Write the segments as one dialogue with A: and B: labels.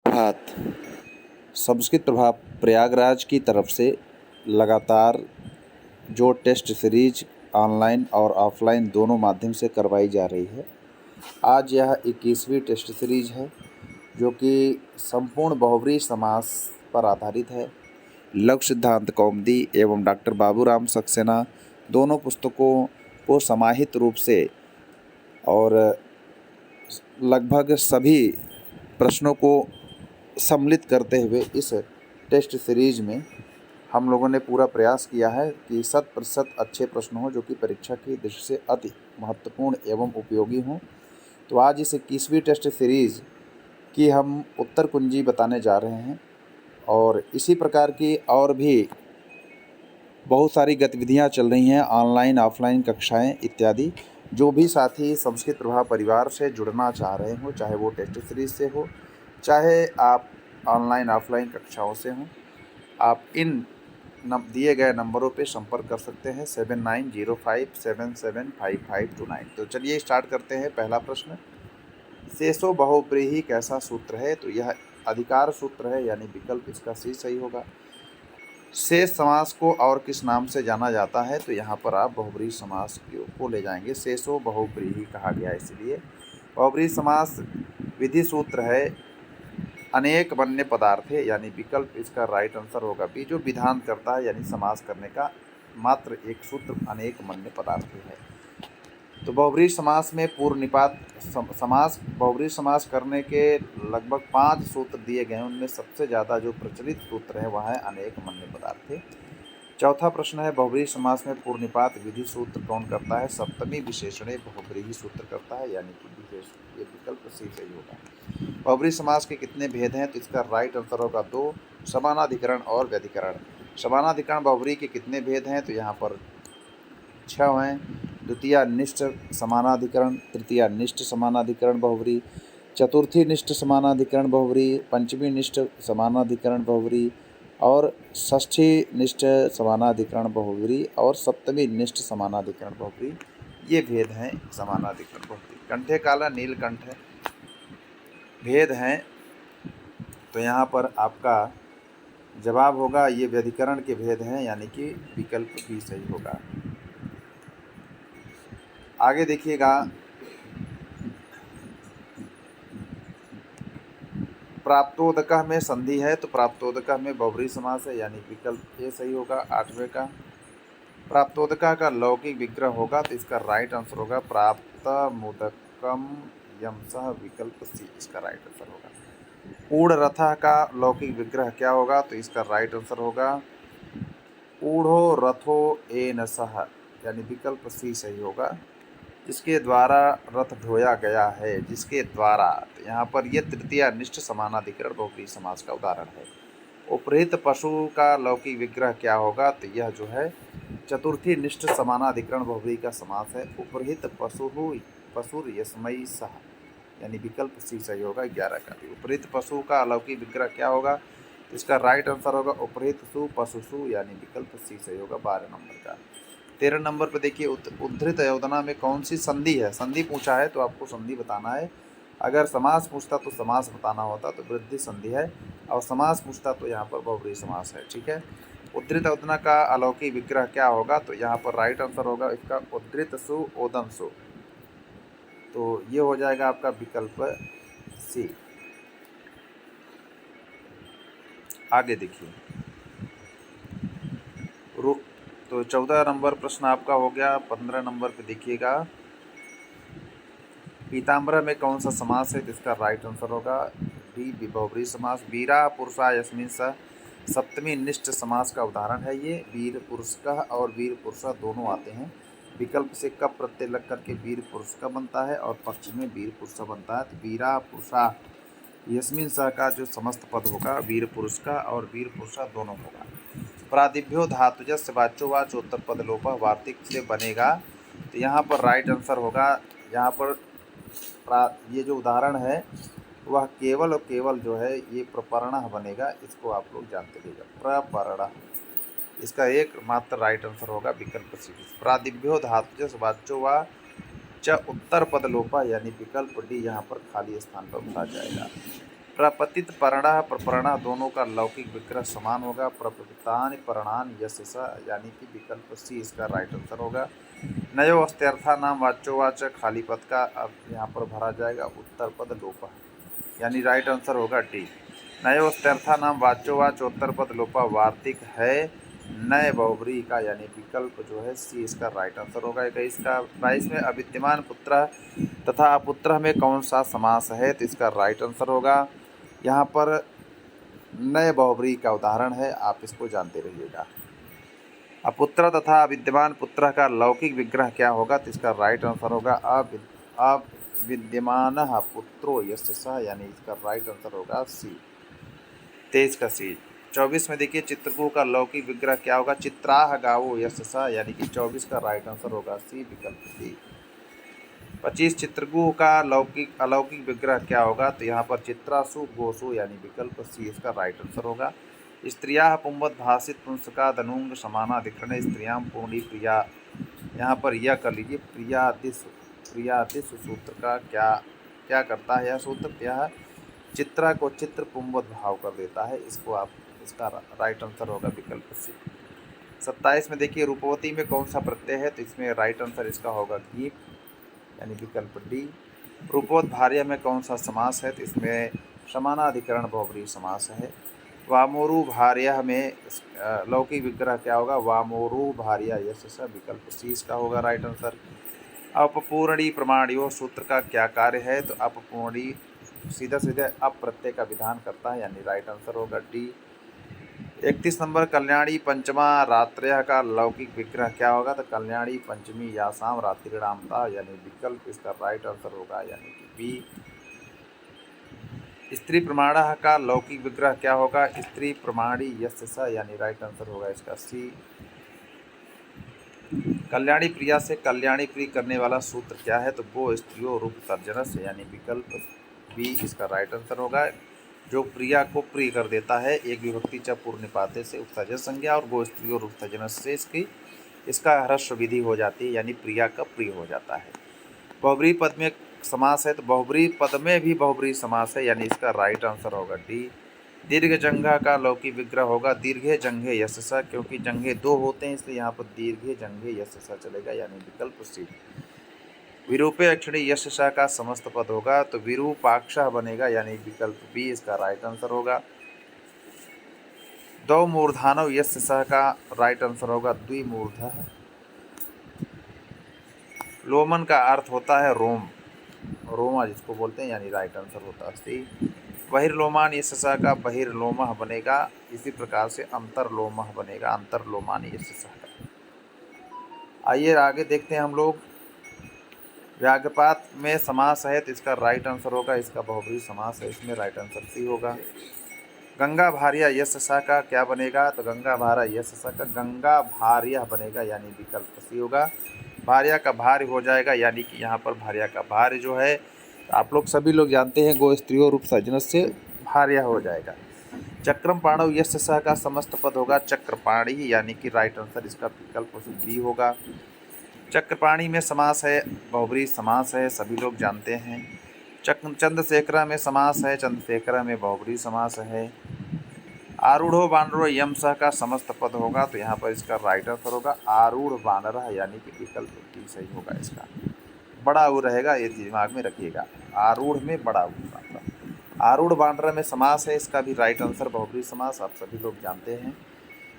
A: प्रभात संस्कृत प्रभाव प्रयागराज की तरफ से लगातार जो टेस्ट सीरीज ऑनलाइन और ऑफलाइन दोनों माध्यम से करवाई जा रही है। आज यह 21वीं टेस्ट सीरीज है जो कि संपूर्ण बहुब्री समास पर आधारित है। लघु सिद्धांत कौमुदी एवं डॉक्टर बाबूराम सक्सेना दोनों पुस्तकों को समाहित रूप से और लगभग सभी प्रश्नों को सम्मिलित करते हुए इस टेस्ट सीरीज में हम लोगों ने पूरा प्रयास किया है कि 100% अच्छे प्रश्न हों जो कि परीक्षा की दृष्टि से अति महत्वपूर्ण एवं उपयोगी हों। तो आज इस 21वीं टेस्ट सीरीज की हम उत्तर कुंजी बताने जा रहे हैं और इसी प्रकार की और भी बहुत सारी गतिविधियां चल रही हैं, ऑनलाइन ऑफलाइन कक्षाएं इत्यादि। जो भी साथी संस्कृत प्रभाव परिवार से जुड़ना चाह रहे हो, चाहे वो टेस्ट सीरीज से हो, चाहे आप ऑनलाइन ऑफलाइन कक्षाओं से हों, आप इन दिए गए नंबरों पे संपर्क कर सकते हैं 7905775529। तो चलिए स्टार्ट करते हैं। पहला प्रश्न, शेषो बहुव्रीहि कैसा सूत्र है? तो यह अधिकार सूत्र है, यानी विकल्प इसका सी सही होगा। शेष समास को और किस नाम से जाना जाता है? तो यहाँ पर आप बहुव्रीहि समास को ले जाएंगे। शेषो बहुव्रीहि कहा गया इसलिए। बहुव्रीहि समास विधि सूत्र है अनेक वन्य पदार्थ है, यानी विकल्प इसका राइट आंसर होगा बी, जो विधान करता है, यानी समास करने का मात्र एक सूत्र अनेक वन्य पदार्थ है। तो बहुव्रीहि समास में पूर्व निपात समास, बहुव्रीहि समास करने के लगभग 5 सूत्र दिए गए हैं। उनमें सबसे ज़्यादा जो प्रचलित सूत्र है वह है अनेक वन्य पदार्थ है। चौथा प्रश्न है, बहुव्रीहि समास में पूर्व निपात विधि सूत्र कौन करता है? सप्तमी विशेषणे बहुव्रीहि सूत्र करता है, यानी कि विशेष, ये विकल्प सी सही होगा। बहुव्रीहि समास के कितने भेद हैं? तो इसका राइट आंसर होगा 2, समानाधिकरण और व्यधिकरण। समानाधिकरण बहुव्रीहि के कितने भेद हैं? तो यहाँ पर 6 हैं। द्वितीय निष्ठ समानाधिकरण, तृतीय निष्ठ समानाधिकरण बहुव्रीहि, चतुर्थी निष्ठ समानाधिकरण बहुव्रीहि, पंचमी निष्ठ समानाधिकरण बहुव्रीहि और षष्ठी निष्ठ समानाधिकरण बहुव्रीहि और सप्तमी निष्ठ समानाधिकरण बहुव्रीहि। ये भेद हैं समानाधिकरण बहुव्रीहि। कंठे काला नीलकंठ भेद हैं, तो यहाँ पर आपका जवाब होगा ये व्यधिकरण के भेद हैं, यानी कि विकल्प भी सही होगा। आगे देखिएगा, प्राप्तोदकः में संधि है, तो प्राप्तोदकः में बहुव्रीहि समास है, यानी विकल्प ए सही होगा 8वें का। प्राप्तोदकः का लौकिक विग्रह होगा, तो इसका राइट आंसर होगा प्राप्त मुदकम यमसः, विकल्प सी इसका राइट आंसर होगा। ऊढ़ रथः का लौकिक विग्रह क्या होगा? तो इसका राइट आंसर होगा ऊढ़ो रथो एनसः, यानी विकल्प सी सही होगा। जिसके द्वारा रथ ढोया गया है, जिसके द्वारा, तो यहाँ पर यह तृतीय निष्ठ समानाधिकरण बहुव्रीहि समास का उदाहरण है। उपरहित पशु का लौकिक विग्रह क्या होगा? तो यह जो है चतुर्थी निष्ठ समानाधिकरण बहुव्रीहि का समास है। उपरहित पशुर यस्मै सः, यानी विकल्प सी सही होगा 11 का। उपरहित पशु का अलौकिक विग्रह क्या होगा? इसका राइट आंसर होगा उपरहित सु पशुसु, यानी विकल्प सी सही होगा 12 नंबर का। 13 नंबर पर देखिए, उद्धृत योजना में कौन सी संधि है? संधि पूछा है तो आपको संधि बताना है। अगर समास पूछता तो समास बताना होता, तो वृद्धि संधि है, और समास पूछता तो यहाँ पर बहुव्रीहि समास है। ठीक है। उद्धृत योजना का अलौकिक विग्रह क्या होगा? तो यहाँ पर राइट आंसर होगा इसका उद्धृत सु ओदम सु, तो ये हो जाएगा आपका विकल्प सी। आगे देखिए, तो 14 नंबर प्रश्न आपका हो गया। 15 नंबर पे देखिएगा, पीताम्बर में कौन सा समास है? जिसका राइट आंसर होगा डी बहुव्रीहि समास। वीरा पुरुषा यस्मिन् सः, सप्तमी निष्ठ समास का उदाहरण है ये। वीर पुरुष का और वीर पुरुषा दोनों आते हैं। विकल्प से कब प्रत्यय लग करके वीर पुरुष का बनता है और पक्ष में वीर पुरुषा बनता है। तो वीरा पुरुषा यस्मिन् सः का जो समस्त पद होगा वीर पुरुष का और वीर पुरुषा दोनों होगा। प्रादिभ्यो धातुजस्य वाच्योवाच उत्तर पद लोपः वार्तिक से बनेगा, तो यहाँ पर राइट आंसर होगा, यहाँ पर ये जो उदाहरण है वह केवल और केवल जो है ये प्रपर्ण बनेगा। इसको आप लोग जानते रहिएगा, प्रपर्ण, इसका एक मात्र राइट आंसर होगा विकल्प सी। प्रादिभ्यो धातुजस्य वाच्योवाच उत्तर पद लोपः, यानी विकल्प डी यहाँ पर खाली स्थान पर भरा जाएगा। प्रपतित पर्णः प्रपर्णः दोनों का लौकिक विग्रह समान होगा। प्रपतितानि पर्णानि यस्य स, यानी कि विकल्प सी इसका राइट आंसर होगा। नयो अस्त्यर्था नाम वाच्योवाचक खाली पद का अब यहाँ पर भरा जाएगा उत्तर पद लोपः, यानी राइट आंसर होगा डी। नयो अस्त्यर्था नाम वाच्योवाच उत्तर पद लोपा वार्तिक है नए बहुब्रीहि का, यानी विकल्प जो है सी इसका राइट आंसर होगा। 21 का 22 में अविद्यमान पुत्र तथा अपुत्र में कौन सा समास है, तो इसका राइट आंसर होगा। यहाँ पर नए बहुब्रीहि का उदाहरण है, आप इसको जानते रहिएगा। अपुत्र तथा अविद्यमान पुत्र का लौकिक विग्रह क्या होगा, तो इसका राइट आंसर होगा अविद्यमानः पुत्रो यस्य सः, यानी इसका राइट आंसर होगा सी। 23 का सी। 24 में देखिए चित्रगुह का लौकिक विग्रह क्या होगा, चित्राह गावो यस्य सः, यानी कि 24 का राइट आंसर होगा सी, विकल्प सी। 25 चित्रगुह का अलौकिक विग्रह क्या होगा, तो यहाँ पर चित्रासु गोसु, यानी विकल्प सी इसका राइट आंसर होगा। स्त्रियाः पुंवद् भासित पुंसका धनुंग समानाधिकरणे स्त्रियां पूर्णी प्रिया, यहाँ पर यह कर लीजिए प्रियादिशु सूत्र का क्या करता है यह सूत्र, यह चित्रा को चित्र पुंवद् भाव कर देता है, इसको आप इसका राइट आंसर होगा विकल्प सी। 27 में देखिए रूपवती में कौन सा प्रत्यय है, तो इसमें राइट आंसर इसका होगा गीप, यानी विकल्प डी। रूपोत भार्य में कौन सा समास है, तो इसमें समानाधिकरण बहुब्रीहि समास है। वामोरु भार्य में लौकिक विग्रह क्या होगा, वामोरु भार्य यस्य स, विकल्प सी इसका होगा राइट आंसर। अपपूर्णी प्रमाणियों सूत्र का क्या कार्य है, तो अपपूर्णी सीधा अप प्रत्यय का विधान करता है, यानी राइट आंसर होगा डी। 31 नंबर कल्याणी पंचमा रात्रयः का लौकिक विग्रह क्या होगा, तो कल्याणी पंचमी यासाम रात्रिणामता, यानी विकल्प इसका राइट आंसर होगा, यानी कि बी। स्त्री प्रमाणः का लौकिक विग्रह क्या होगा, स्त्री प्रमाणी यस्य स, यानी राइट आंसर होगा इसका सी। कल्याणी प्रिया से कल्याणी प्रिय करने वाला सूत्र क्या है, तो गो स्त्रियो रूप तर्जनस्य, यानी विकल्प बी इसका राइट आंसर होगा। जो प्रिया को प्रिय कर देता है एक विभक्ति च पूर्व निपाते से उपसर्जन संज्ञा और गो स्त्रियो रूप तर्जनस्य से इसका ह्रस्व विधि हो जाती है, यानी प्रिया का प्रिय हो जाता है। बहुब्रीहि पद में समास है, तो बहुब्रीहि पद में भी बहुब्रीहि समास है, यानी इसका राइट आंसर होगा डी। दीर्घ जंघा का लौकिक विग्रह होगा दीर्घे जंघे यस्य स, क्योंकि जंघे दो होते हैं इसलिए यहाँ पर दीर्घे जंघे यस्य स चलेगा, यानी विकल्प सी। विरूपे अक्षणी यस्य स का समस्त पद होगा, तो विरूपाक्षः बनेगा, यानी विकल्प बी इसका राइट आंसर होगा। द्वौ मूर्धानौ यस्य स का राइट आंसर होगा द्विमूर्धः। लोमन का अर्थ होता है रोम, रोमा जिसको बोलते हैं, यानी राइट आंसर होता है सी। बहिर्लोमान यस्य स का बहिर्लोमः बनेगा, इसी प्रकार से अंतर्लोमः बनेगा अंतर्लोमान यस्य स का। आइए आगे देखते हैं हम लोग। व्याग्रपात में समास है, तो इसका राइट आंसर होगा, इसका बहुब्रीहि समास है, इसमें राइट आंसर सी होगा। गंगा भार्या यस्य स का क्या बनेगा, तो गंगा भार्या यस्य स का गंगा भार्य बनेगा, यानी विकल्प सी होगा। भार्या का भार्य हो जाएगा, यानी कि यहाँ पर भार्या का भार्य जो है आप लोग सभी लोग जानते हैं गो स्त्रियो रूप सजनस से भार्या हो जाएगा। चक्रम पाणव यस्य स का समस्त पद होगा चक्रपाणी, यानी कि राइट आंसर इसका विकल्प बी होगा। चक्रपाणी में समास है, बहुब्रीहि समास है, सभी लोग जानते हैं। चंद्रशेखर में समास है, चंद्रशेखर में बहुब्रीहि समास है। आरूढ़ो वानरो यम स का समस्त पद होगा, तो यहाँ पर इसका राइट आंसर होगा आरूढ़ वानरः, यानी कि विकल्प डी सही होगा इसका। बड़ा ऊ रहेगा, ये दिमाग में रखिएगा, आरूढ़ में बड़ा ऊ, आरूढ़ वानर में समास है, इसका भी राइट आंसर बहुब्रीहि समास, आप सभी लोग जानते हैं।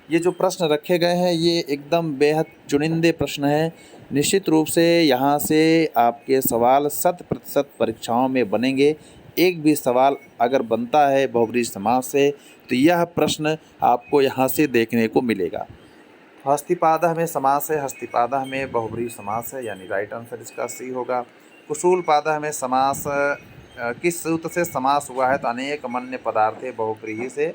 A: ये जो प्रश्न रखे गए हैं ये एकदम बेहद चुनिंदे प्रश्न हैं, निश्चित रूप से यहाँ से आपके सवाल 100% परीक्षाओं में बनेंगे। एक भी सवाल अगर बनता है बहुब्रीहि समास से तो यह प्रश्न आपको यहाँ से देखने को मिलेगा। हस्तिपादः में समास है, हस्तिपादः में बहुब्रीहि समास है, यानी राइट आंसर इसका सी होगा। कुसूलपादः में समास किस सूत्र से समास हुआ है, तो अनेक मन्य पदार्थे बहुब्रीहि से,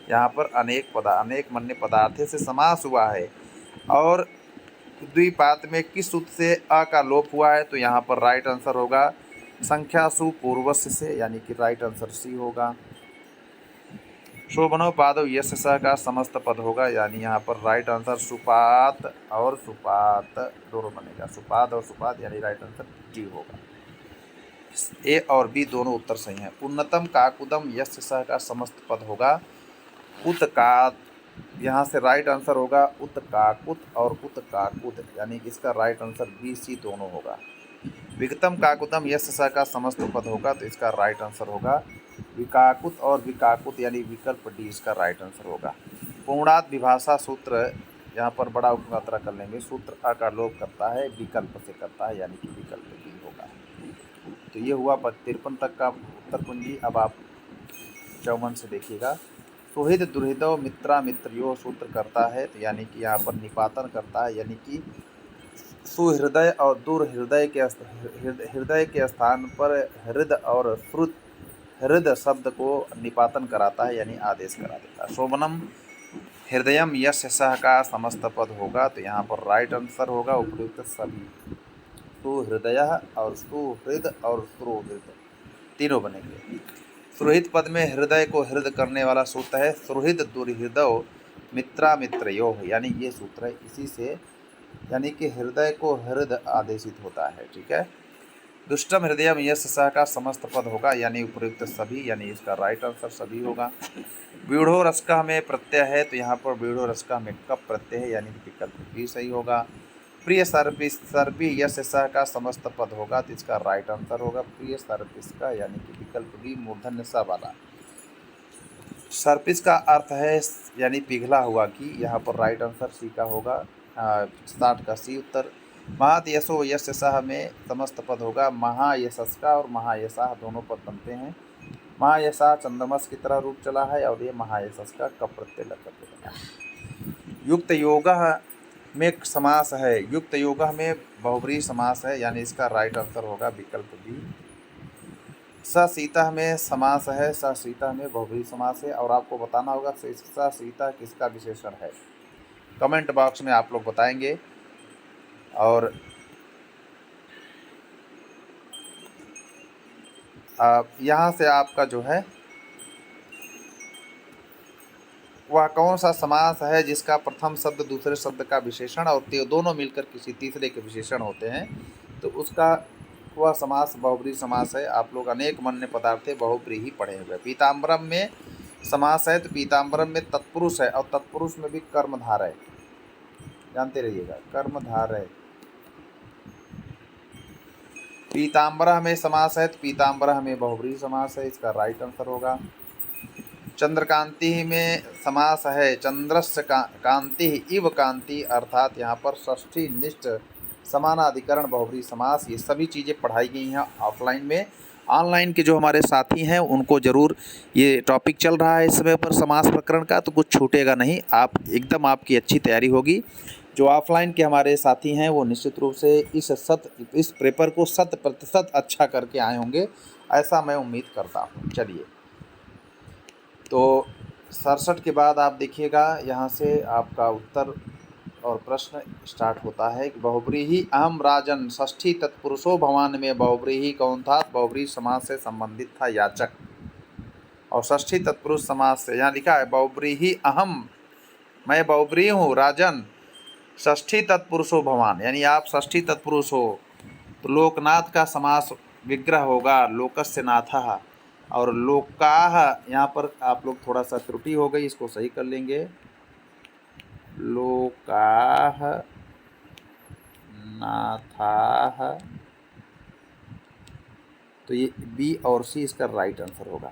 A: यहाँ पर अनेक मन्य पदार्थे से समास हुआ है। और द्विपाद में किस सूत्र से अ का लोप हुआ है, तो यहाँ पर राइट आंसर होगा संख्यासु पूर्वस्य से, यानी कि राइट आंसर सी होगा। शोभनो पादौ यस्य स का समस्त पद होगा, यानी यहाँ पर राइट आंसर सुपात और सुपात दोनों बनेगा, सुपात और सुपात, यानी राइट आंसर डी होगा। ए और बी दोनों उत्तर सही हैं। उन्नतम काकुदम यस्य सह का समस्त पद होगा उत्का, यहाँ से राइट आंसर होगा उत्काकुत और उत्काकुद, यानी कि इसका राइट आंसर बी सी दोनों होगा। विगतम काकुतम यस्य सह का समस्त पद होगा तो इसका राइट आंसर होगा विकाकुत और विकाकुत, यानी विकल्प डी इसका राइट आंसर होगा। पूर्णात विभाषा सूत्र, यहाँ पर बड़ा उपमात्रा कर लेंगे, सूत्र अ का लोप करता है विकल्प से करता है, यानी कि विकल्प डी होगा। तो ये हुआ 53 तक का उत्तर कुंजी। अब आप 54 से देखिएगा। सुहृद दुर्हृदव मित्रा मित्रियो सूत्र करता है, तो यानी कि यहाँ पर निपातन करता है, यानी कि सुहृदय और दुर्हृदय के स्थान पर हृद और श्रुत हृद शब्द को निपातन कराता है, यानी आदेश करा देता है। शोभनम हृदयम यस्य सह का समस्त पद होगा तो यहाँ पर राइट आंसर होगा उपयुक्त सभी। सुहृदय और सुहृद और सुहृद तीनों बनेंगे। सुहृद पद में हृदय को हृद करने वाला सूत्र है सुहृद दुर्हृदव मित्रा मित्रयो, यानी ये सूत्र है, इसी से यानी कि हृदय को हृद आदेशित होता है। ठीक है। दुष्टम हृदयम यस्य सह का समस्त पद होगा, यानी उपयुक्त सभी, यानी इसका राइट आंसर सभी होगा। व्यूढ़ो रस्का में प्रत्यय है तो यहाँ पर व्यूढ़ो रस्का में कब प्रत्यय है, यानी कि विकल्प भी सही होगा। प्रिय सर्पी यस्य सह का समस्त पद होगा तो इसका राइट आंसर होगा प्रिय सर्पिस का, यानी कि विकल्प भी मूर्धन्य स वाला। सर्पिस का अर्थ है यानी पिघला हुआ कि, यहाँ पर राइट आंसर सी का होगा, 60 का सी उत्तर। महायशो यस्य सह में समस्त पद होगा महायशस का और महायशाह दोनों पद बनते हैं। महायशा चंद्रमस की तरह रूप चला है और ये महायशस का कप प्रत्यय लग बना है। युक्त योग में समास है, युक्त योग में बहुब्रीहि समास है, यानी इसका राइट आंसर होगा विकल्प बी। ससीता में समास है, ससीता में बहुब्रीहि समास है, और आपको बताना होगा ससीता किसका विशेषण है। कमेंट बॉक्स में आप लोग बताएंगे। और यहाँ से आपका जो है वह कौन सा समास है जिसका प्रथम शब्द दूसरे शब्द का विशेषण और दोनों मिलकर किसी तीसरे के विशेषण होते हैं, तो उसका वह समास बहुब्रीहि समास है। आप लोग अनेक मन्य पदार्थे बहुब्रीहि ही पढ़े हुए। पीताम्बरम में समास है तो पीताम्बरम में तत्पुरुष है और तत्पुरुष में भी कर्मधारय, जानते रहिएगा, कर्मधारय। पीताम्बरः में समास है तो पीताम्बरः में बहुब्रीहि समास है, इसका राइट आंसर होगा। चंद्रकांति में समास है चंद्रस्य कांति इव कांति, अर्थात यहाँ पर षष्ठी निष्ठ समानाधिकरण बहुब्रीहि समास। ये सभी चीज़ें पढ़ाई गई हैं ऑफलाइन में। ऑनलाइन के जो हमारे साथी हैं उनको ज़रूर, ये टॉपिक चल रहा है इस समय पर समास प्रकरण का, तो कुछ छूटेगा नहीं, आप एकदम आपकी अच्छी तैयारी होगी। जो ऑफलाइन के हमारे साथी हैं वो निश्चित रूप से इस पेपर को 100% अच्छा करके आए होंगे, ऐसा मैं उम्मीद करता हूँ। चलिए, तो 67 के बाद आप देखिएगा, यहाँ से आपका उत्तर और प्रश्न स्टार्ट होता है कि बहुब्रीहि अहम राजन षष्ठी तत्पुरुषो भवान में बहुब्रीहि कौन था। बहुब्रीहि समास से संबंधित था याचक, और षष्ठी तत्पुरुष समास से, यहाँ लिखा है बहुब्रीहि अहम, मैं बहुब्रीहि हूँ राजन, षष्ठी तत्पुरुषो भवान, यानी आप षष्ठी तत्पुरुष हो। तो लोकनाथ का समास विग्रह होगा लोकस्य नाथः, और लोकाः यहाँ पर आप लोग थोड़ा सा त्रुटि हो गई, इसको सही कर लेंगे, लोकाः नाथाः, तो ये बी और सी इसका राइट आंसर होगा।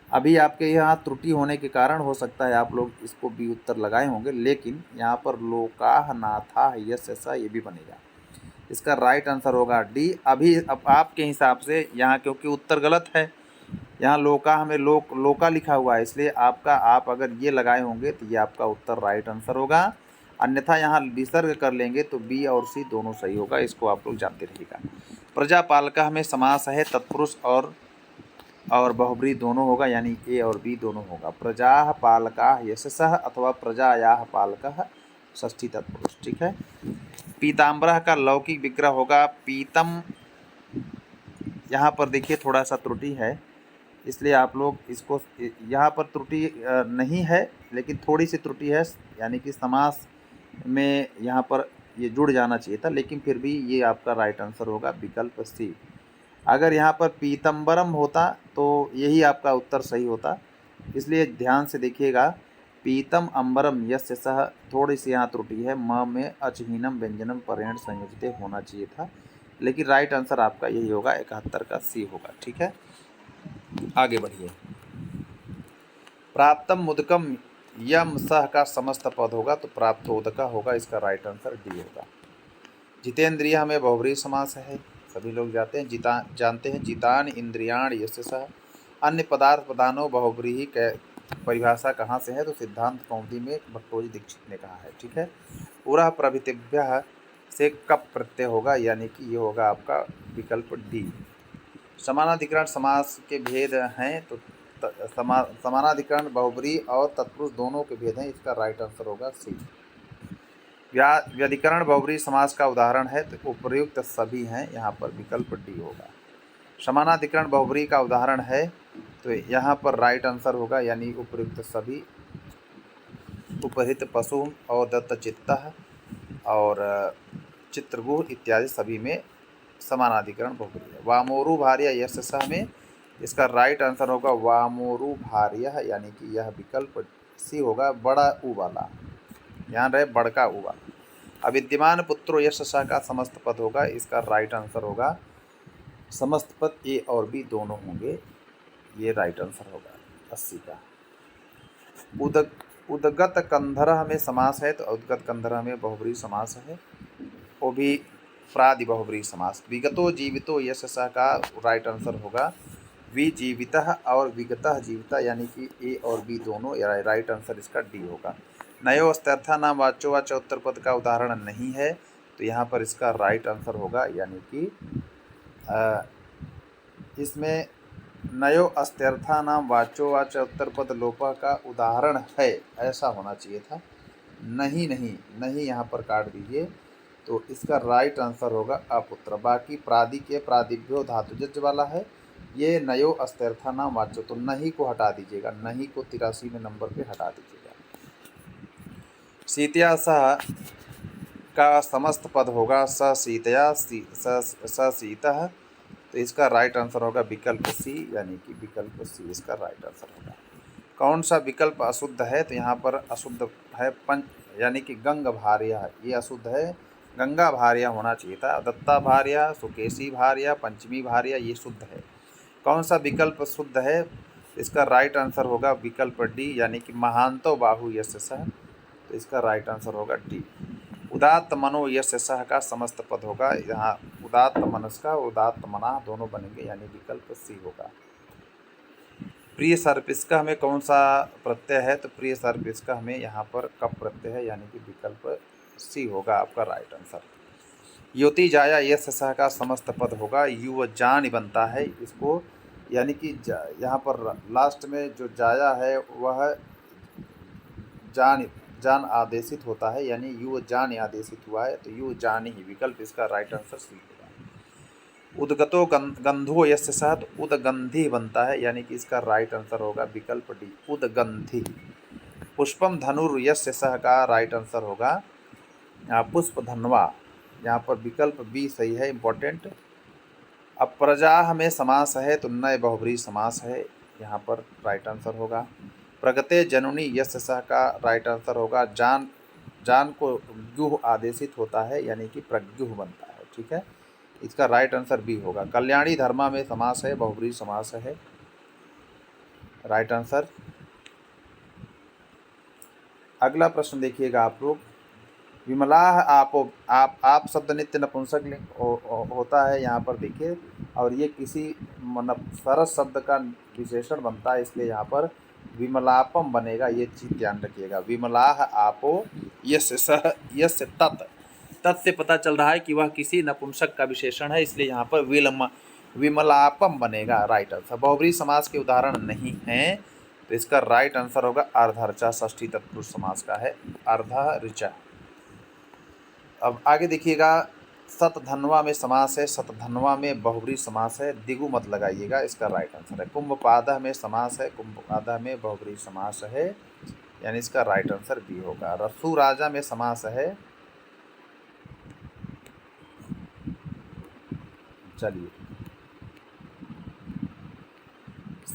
A: अभी आपके यहाँ त्रुटि होने के कारण हो सकता है आप लोग इसको बी उत्तर लगाए होंगे, लेकिन यहाँ पर लोकाः नाथाः यस्य सः ये भी बनेगा, इसका राइट आंसर होगा डी। अभी अब आपके हिसाब से यहाँ, क्योंकि उत्तर गलत है, यहाँ लोका हमें लोका लिखा हुआ है, इसलिए आप अगर ये लगाए होंगे तो ये आपका उत्तर राइट आंसर होगा। अन्यथा यहाँ विसर्ग कर लेंगे तो बी और सी दोनों सही होगा, इसको आप लोग जानते रहिएगा। प्रजापालकः में समास है तत्पुरुष और बहुब्रीहि दोनों होगा, यानी ए और बी दोनों होगा। प्रजाः पालकाः यशसः अथवा प्रजायाः पालकः षष्ठी तत्पुरुष। ठीक है। पीताम्बरः का लौकिक विग्रह होगा पीतम, यहाँ पर देखिए थोड़ा सा त्रुटि है, इसलिए आप लोग इसको, यहाँ पर त्रुटि नहीं है लेकिन थोड़ी सी त्रुटि है, यानी कि समास में यहाँ पर ये जुड़ जाना चाहिए था, लेकिन फिर भी ये आपका राइट आंसर होगा विकल्प सी। अगर यहाँ पर पीतम्बरम होता तो यही आपका उत्तर सही होता, इसलिए ध्यान से देखिएगा। पीतम अम्बरम यस्य सह, थोड़ी सी यहाँ त्रुटि है, म में अचहीनम व्यंजनम परेण संयोजित होना चाहिए था, लेकिन राइट आंसर आपका यही होगा, 71 का सी होगा। ठीक है, आगे बढ़िए। प्राप्तम मुदकम यम सह का समस्त पद होगा तो प्राप्त उदका होगा, इसका राइट आंसर डी होगा। जितेंद्रिय हमें बहुब्रीहि समास है, सभी लोग जानते हैं। जितान इंद्रियाण यस्य सह, अन्य पदार्थ प्रधानो बहुब्रीहि परिभाषा कहाँ से है, तो सिद्धांत कौमुदी में भट्टोजी दीक्षित ने कहा है। ठीक है, पूरा प्रभृतिभ्य से कब प्रत्यय होगा, यानी कि ये होगा आपका विकल्प डी। समानाधिकरण समास के भेद हैं, तो समानाधिकरण बहुब्रीहि और तत्पुरुष दोनों के भेद हैं, इसका राइट आंसर होगा सी। व्यधिकरण बहुब्रीहि समास का उदाहरण है, तो उपर्युक्त सभी हैं, यहाँ पर विकल्प डी होगा। समानाधिकरण बहुब्रीहि का उदाहरण है, तो यहाँ पर राइट आंसर होगा, यानी उपर्युक्त सभी। उपहित पशु और दत्त चित्तः और चित्रगुह इत्यादि सभी में समानाधिकरण बहुब्रीहि है। वामोरु भार्य यस्य सह में इसका राइट आंसर होगा वामोरु भार्य, यानी कि यह विकल्प सी होगा, बड़ा ऊ वाला, ध्यान रहे बड़का ऊ वाला। अविद्यमान पुत्रो यस्य सह का समस्त पद होगा, इसका राइट आंसर होगा समस्त पद ए और बी दोनों होंगे, ये राइट आंसर होगा 80 का। उदगत कंधर में समास है, तो उदगत कंधर में बहुब्रीहि समास है, वो भी प्रादि बहुब्रीहि समास। विगतो जीवितो यस्य सह का राइट आंसर होगा विजीवितः और विगतः जीविता, यानी कि ए और बी दोनों, राइट आंसर इसका डी होगा। नयो अस्तर्था नाम वाच्यो वाच्य उत्तर पद का उदाहरण नहीं है, तो यहाँ पर इसका राइट आंसर होगा, यानी कि इसमें नयो अस्त्यर्था नाम वाच्यो वाच्य उत्तर पद लोपा का उदाहरण है, ऐसा होना चाहिए था। नहीं यहाँ पर काट दीजिए, तो इसका राइट आंसर होगा अपुत्र। बाकी प्रादि के प्रादिभ्यो धातुजज वाला है, ये नयो अस्त्यर्था नाम वाच्य, तो नहीं को हटा दीजिएगा, नहीं को 83 में नंबर पे हटा दीजिएगा। सीतया सह का समस्त पद होगा स सीतया स सीतः, तो इसका राइट आंसर होगा विकल्प सी, यानी कि विकल्प सी इसका राइट आंसर होगा। कौन सा विकल्प अशुद्ध है, तो यहाँ पर अशुद्ध है यानी कि गंग भार्य, ये अशुद्ध है, गंगा भार्य होना चाहिए था। दत्ता भार्य, सुकेशी भार्य, पंचमी भार्य, ये शुद्ध है। कौन सा विकल्प शुद्ध है, इसका राइट आंसर होगा विकल्प डी, यानी कि महांतो बाहु यस्य सह, तो इसका राइट आंसर होगा डी। उदात्त मनो यस्य सह का समस्त पद होगा, यहाँ उदात्त मनस्का उदात्त मना दोनों बनेंगे, यानी विकल्प सी होगा। प्रिय सर्पिस्का में कौन सा प्रत्यय है, तो प्रिय सर्पिस्का में यहाँ पर कप प्रत्यय है, यानी कि विकल्प सी होगा आपका राइट आंसर। युति जाया यस्य सह का समस्त पद होगा, युव जान बनता है इसको, यानी कि यहाँ पर लास्ट में जो जाया है वह जान आदेशित होता है, यानी युव जान आदेशित हुआ है, तो युव जान ही विकल्प इसका राइट आंसर सी होगा। उदगतो गंधो यस्य सह, तो उदगंधी बनता है, यानी कि इसका राइट आंसर होगा विकल्प डी, उदगंधी। पुष्पम धनुर यस्य सह का राइट आंसर होगा पुष्प धनवा, यहाँ पर विकल्प बी सही है, इंपॉर्टेंट। अब प्रजा में समास है, तो नए बहुब्रीहि समास है, यहाँ पर राइट आंसर होगा। प्रगते जननी यस्य सह का राइट आंसर होगा जान को गुह आदेशित होता है, यानी कि प्रग्युह बनता है। ठीक है, इसका राइट आंसर बी होगा। कल्याणी धर्मा में समास है, बहुब्रीहि समास है, राइट आंसर। अगला प्रश्न देखिएगा आप लोग। विमलाह आपो, आप शब्द नित्य नपुंसक लिंग होता है यहाँ पर देखिए, और ये किसी सरस शब्द का विशेषण बनता है, इसलिए यहाँ पर विमलापम बनेगा, ये चीज ध्यान रखिएगा। विमलाह आपो यस्य सह यस्य तत् से पता चल रहा है कि वह किसी नपुंसक का विशेषण है, इसलिए यहाँ पर विमलापम बनेगा राइट आंसर। बहुब्रीहि समास के उदाहरण नहीं हैं, तो इसका राइट आंसर होगा अर्धर्चा, षष्ठी तत्पुरुष समास का है अर्धऋचा। अब आगे देखिएगा, सतधन्वा में समास है, सतधन्वा में बहुब्रीहि समास है, दिगु मत लगाइएगा, इसका राइट आंसर है। कुंभपादः में समास है, कुंभपादः में बहुब्रीहि समास है, यानी इसका राइट आंसर बी होगा। रसु राजा में समास है, चलिए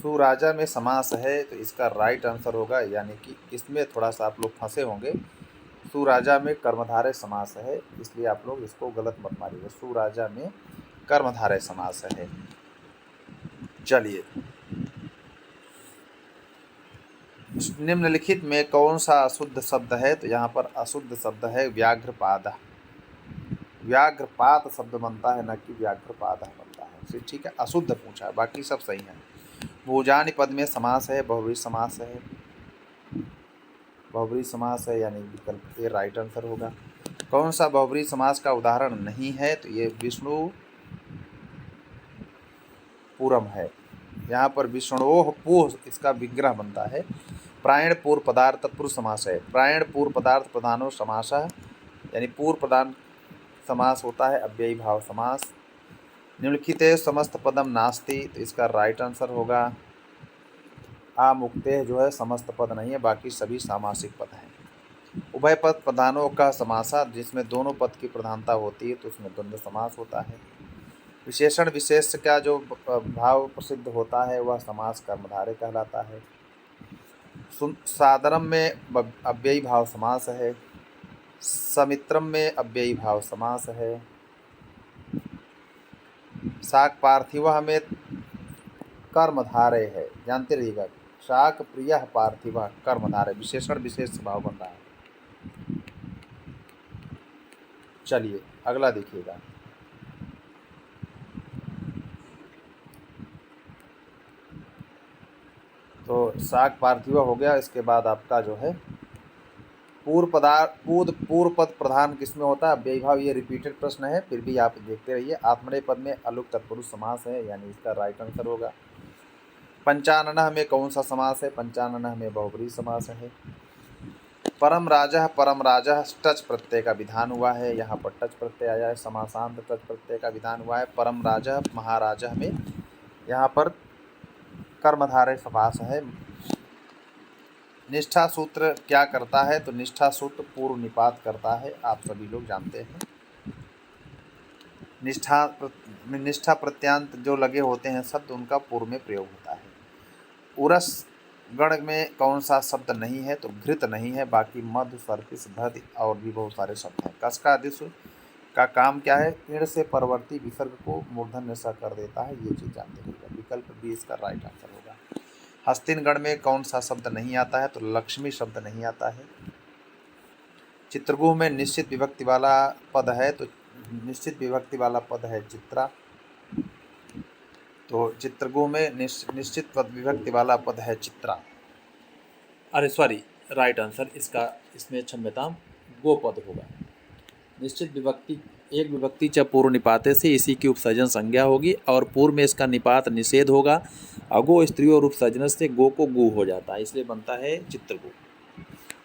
A: सुराजा में समास है तो इसका राइट आंसर होगा, यानी कि इसमें थोड़ा सा आप लोग फंसे होंगे। सुराजा में कर्मधारय समास है, इसलिए आप लोग इसको गलत मत मारिएगा। सुराजा में कर्मधारय समास है। चलिए, निम्नलिखित में कौन सा अशुद्ध शब्द है? तो यहाँ पर अशुद्ध शब्द है व्याघ्रपाद। व्याघ्रपात शब्द बनता है, न कि व्याघ्रपाद बनता है। ठीक है, अशुद्ध पूछा है, बाकी सब सही है। भुजानि पद में समास है, बहुव्रीहि समास है। बहुव्रीहि समास है, यानी विकल्प ए राइट आंसर होगा। कौन सा बहुव्रीहि समास का उदाहरण नहीं है? तो ये विष्णु पूरम है। यहाँ पर विष्णोह पूह इसका विग्रह बनता है। प्रायण पूर्व पदार्थ तत्पुरुष समास है। प्रायण पूर्व पदार्थ प्रधानो समास, यानी पूर्व प्रधान समास होता है अव्ययी भाव समास। निम्नलिखित समस्त पदम नास्ति, तो इसका राइट आंसर होगा आमुक्ते जो है समस्त पद नहीं है, बाकी सभी सामासिक पद हैं। उभय पद प्रधानों का समासा, जिसमें दोनों पद की प्रधानता होती है तो उसमें द्वंद्व समास होता है। विशेषण विशेष का जो भाव प्रसिद्ध होता है वह समास कर्मधारय कहलाता है। सादरम में अव्ययी भाव समास है। समित्रम में अव्ययी भाव समास है। शाक पार्थिव में कर्मधारय है, जानते रहिएगा। शाक प्रिय पार्थिव कर्मधारय, विशेषण विशेष भाव बन रहा है। चलिए अगला देखिएगा। तो शाक पार्थिव हो गया। इसके बाद आपका जो है पूर्व पद प्रधान किसमें होता है? अव्ययी भाव। ये रिपीटेड प्रश्न है, फिर भी आप देखते रहिए। आत्मनेय पद में अलुक तत्पुरुष समास है, यानी इसका राइट आंसर होगा। पंचाननः में कौन सा समास है? पंचाननः में बहुव्रीहि समास है। परम राजः टच प्रत्यय का विधान हुआ है, यहाँ पर टच प्रत्यय आया है। समासांत टच प्रत्यय का विधान हुआ है। परम राजः महाराजः में यहाँ पर कर्मधारय समास है। निष्ठा सूत्र क्या करता है? तो निष्ठा सूत्र पूर्व निपात करता है, आप सभी लोग जानते हैं। निष्ठा प्रत्यांत जो लगे होते हैं शब्द, उनका पूर्व में प्रयोग होता है। उरस गण में कौन सा शब्द नहीं है? तो घृत नहीं है, बाकी मधु, सर्पिस, धद और भी बहुत सारे शब्द हैं। कस का आदेश का काम क्या है? इण से परवर्ती विसर्ग को मूर्धन्य सा कर देता है, ये चीज जानते रहिएगा। विकल्प बी इसका राइट आंसर होगा। हस्तिनगण में कौन सा शब्द नहीं आता है? तो लक्ष्मी शब्द नहीं आता है। चित्रगुह में निश्चित विभक्ति वाला पद है, तो निश्चित विभक्ति वाला पद है चित्रा। तो चित्रगुह में निश्चित विभक्ति वाला पद है चित्रा। अरे सॉरी, राइट आंसर इसका, इसमें क्षम्यताम, गोपद होगा। निश्चित विभक्ति एक विभक्ति च पूर्व निपाते से इसी की उपसर्जन संज्ञा होगी, और पूर्व में इसका निपात निषेध होगा। अगो स्त्री और उपसर्जन से गो को गु हो जाता है, इसलिए बनता है चित्रगु।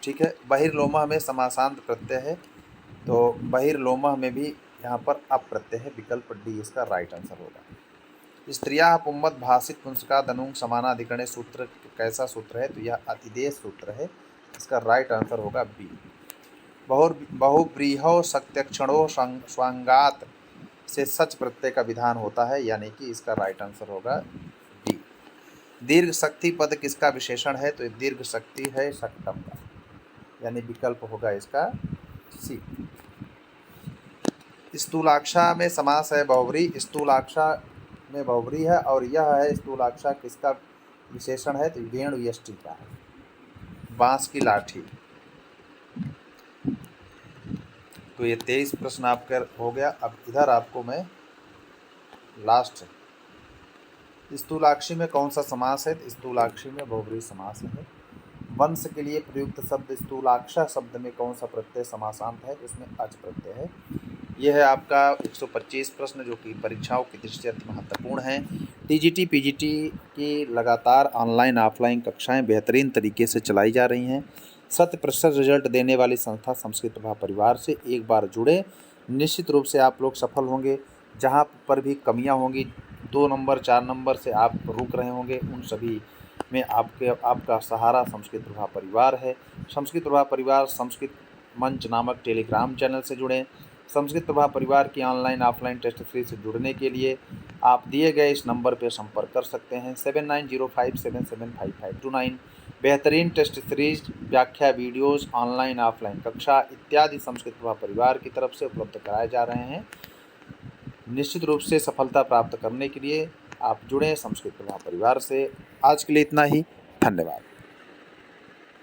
A: ठीक है। बहिर्लोमः में समासांत प्रत्यय है, तो बहिर्लोमः में भी यहाँ पर अप्रत्यय है। विकल्प डी इसका राइट आंसर होगा। स्त्रियाः पुंवद् भासित पुंसका दनुंग समानाधिकरणे सूत्र कैसा सूत्र है? तो यह अतिदेश सूत्र है, इसका राइट आंसर होगा बी। बहुव्रीहौ सत्यक्षणो स्वांगात से सच प्रत्यय का विधान होता है, यानी कि इसका राइट आंसर होगा डी। दीर्घ शक्ति पद किसका विशेषण है? तो दीर्घ शक्ति है सक्तम का, यानी विकल्प होगा इसका सी। स्थूलाक्षा में समास है बहुव्रीहि। स्थूलाक्षा में बहुव्रीहि है, और यह है स्थूलाक्षा किसका विशेषण है? तो वेणु यष्टि का है, बांस की लाठी। तो ये 23 प्रश्न आपका हो गया। अब इधर आपको मैं लास्ट, स्थूलाक्षी में कौन सा समास है? स्थूलाक्षी में बहुव्रीहि समास है। वंश के लिए प्रयुक्त शब्द स्थूलाक्षा शब्द में कौन सा प्रत्यय समासांत है? उसमें अच प्रत्यय है। यह है आपका 125 प्रश्न, जो कि परीक्षाओं की दृष्टि से अति महत्वपूर्ण है। टीजीटी पीजीटी की लगातार ऑनलाइन ऑफलाइन कक्षाएं बेहतरीन तरीके से चलाई जा रही हैं। 100% रिजल्ट देने वाली संस्था संस्कृत प्रभा परिवार से एक बार जुड़े, निश्चित रूप से आप लोग सफल होंगे। जहां पर भी कमियां होंगी, 2 नंबर 4 नंबर से आप रुक रहे होंगे, उन सभी में आपका सहारा संस्कृत प्रभा परिवार है। संस्कृत प्रभा परिवार संस्कृत मंच नामक टेलीग्राम चैनल से जुड़ें। संस्कृत प्रभा परिवार की ऑनलाइन ऑफलाइन टेस्ट सीरीज से जुड़ने के लिए आप दिए गए इस नंबर पर संपर्क कर सकते हैं 7905775529। बेहतरीन टेस्ट सीरीज, व्याख्या वीडियोस, ऑनलाइन ऑफलाइन कक्षा इत्यादि संस्कृत प्रभा परिवार की तरफ से उपलब्ध कराए जा रहे हैं। निश्चित रूप से सफलता प्राप्त करने के लिए आप जुड़ें संस्कृत प्रभा परिवार से। आज के लिए इतना ही, धन्यवाद।